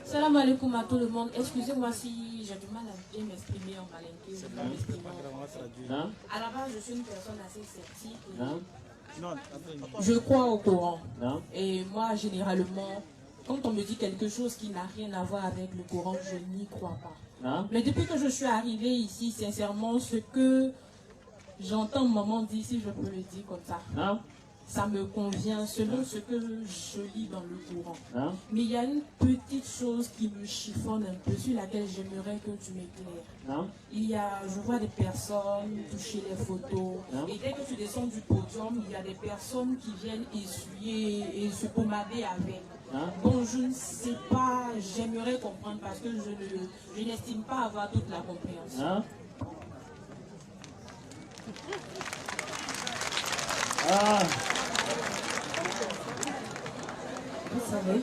Salam alaikum à tout le monde. Excusez-moi si j'ai du mal à bien m'exprimer en malinqué. À la base, je suis une personne assez sceptique. Je crois au Coran. Et moi, généralement, quand on me dit quelque chose qui n'a rien à voir avec le Coran, je n'y crois pas. Mais depuis que je suis arrivée ici, sincèrement, ce que j'entends maman dire, si je peux le dire comme ça, ça me convient selon ce que je lis dans le Coran. Mais il y a une petite chose qui me chiffonne un peu, sur laquelle j'aimerais que tu m'éclaires. Je vois des personnes toucher les photos, et dès que tu descends du podium, il y a des personnes qui viennent essuyer et se pommader avec. Bon, je ne sais pas, j'aimerais comprendre parce que je n'estime pas avoir toute la compréhension. Vous savez,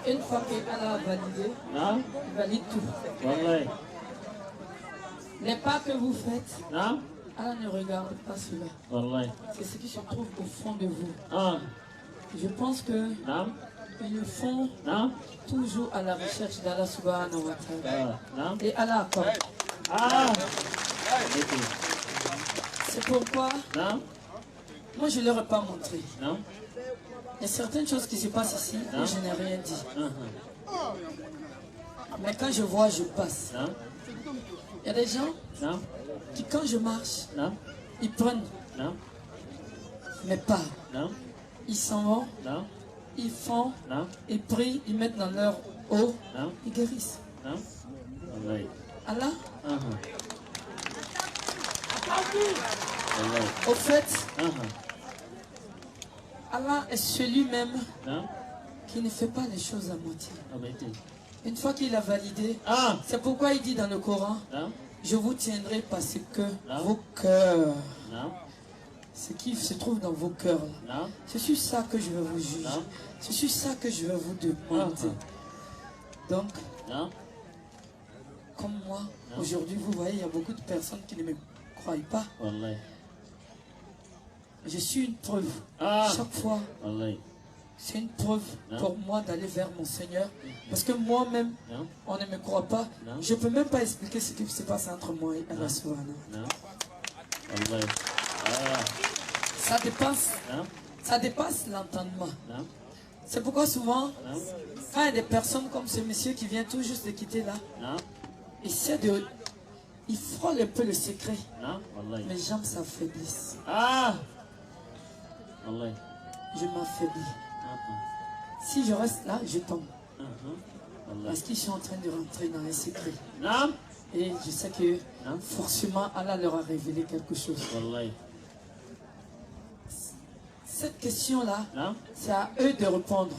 une fois qu'Allah a validé, il valide tout. Les pas que vous faites, Allah ne regarde pas cela. C'est ce qui se trouve au fond de vous. Je pense que ils le font toujours à la recherche d'Allah subhanahu wa ta'ala. Et Allah accorde. C'est pourquoi moi je ne leur ai pas montré. Il y a certaines choses qui se passent ici et je n'ai rien dit. Mais quand je vois, je passe. Il y a des gens qui, quand je marche, ils prennent mes pas. Ils s'en vont, ils font, ils prient, ils mettent dans leur eau, ils guérissent. Allah, au fait, Allah est celui-même qui ne fait pas les choses à moitié. Une fois qu'il a validé, c'est pourquoi il dit dans le Coran, je vous tiendrai parce que vos cœurs, ce qui se trouve dans vos cœurs, c'est sur ça que je vais vous juger. C'est sur ça que je vais vous demander. Donc, comme moi, aujourd'hui, vous voyez, il y a beaucoup de personnes qui ne me croient pas. Je suis une preuve. Chaque fois, c'est une preuve pour moi d'aller vers mon Seigneur. Parce que moi-même, on ne me croit pas. Je ne peux même pas expliquer ce qui se passe entre moi et Allah subhanahu. Ça dépasse l'entendement. C'est pourquoi souvent, quand il y a des personnes comme ce monsieur qui vient tout juste de quitter là, il frôle un peu le secret. Mes jambes s'affaiblissent. Je m'affaiblis. Si je reste là, je tombe. Parce qu'ils sont en train de rentrer dans les secrets. Et je sais que forcément Allah leur a révélé quelque chose. Cette question-là, c'est à eux de répondre.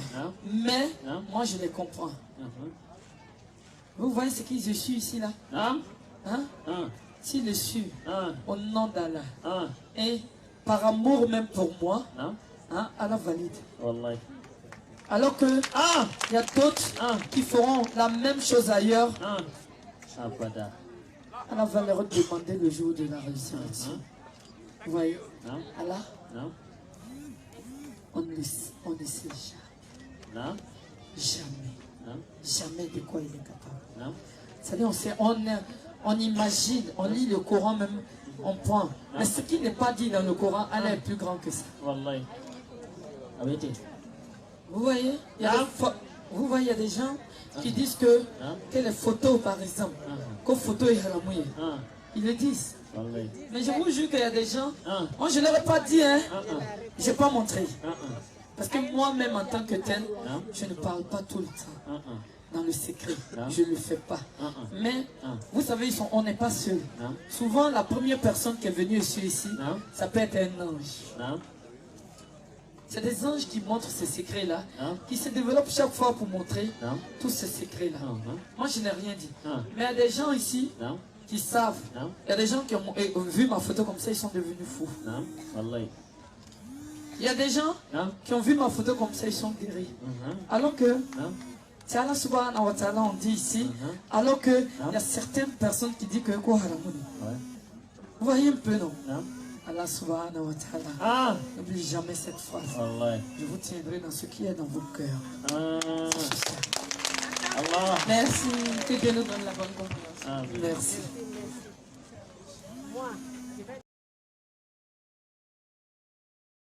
Mais moi je les comprends. Vous voyez ce qu'ils suivent ici là? S'ils le suivent au nom d'Allah et par amour même pour moi, Allah valide. Alors que il y a d'autres qui feront la même chose ailleurs. Allah va leur demander le jour de la résurrection. Vous voyez, Allah, on ne sait jamais. Jamais de quoi il est capable. C'est-à-dire, on imagine, on lit le Coran même, on prend. Mais ce qui n'est pas dit dans le Coran, Allah est plus grand que ça. Vous voyez, il y a des gens qui disent que les photos, par exemple, que photo est haramouye. Ils le disent. Mais je vous jure qu'il y a des gens, moi je ne leur ai pas dit, je n'ai pas montré. Parce que moi-même en tant que tel, je ne parle pas tout le temps dans le secret. Je ne le fais pas. Mais vous savez, on n'est pas seul. Souvent, la première personne qui est venue ici, ça peut être un ange. C'est des anges qui montrent ces secrets-là, qui se développent chaque fois pour montrer tous ces secrets-là. Moi, je n'ai rien dit. Mais il y a des gens ici qui savent. Il y a des gens qui ont vu ma photo comme ça, ils sont devenus fous. Il y a des gens qui ont vu ma photo comme ça, ils sont guéris. Alors que, c'est Allah subhanahu wa ta'ala, on dit ici, alors que il y a certaines personnes qui disent que quoi haramouni. Vous voyez un peu, non? Allah subhanahu wa ta'ala. N'oublie jamais cette phrase. Allah. Je vous tiendrai dans ce qui est dans vos cœurs. Allah. Merci. Que Dieu nous donne la bonne confiance. Merci.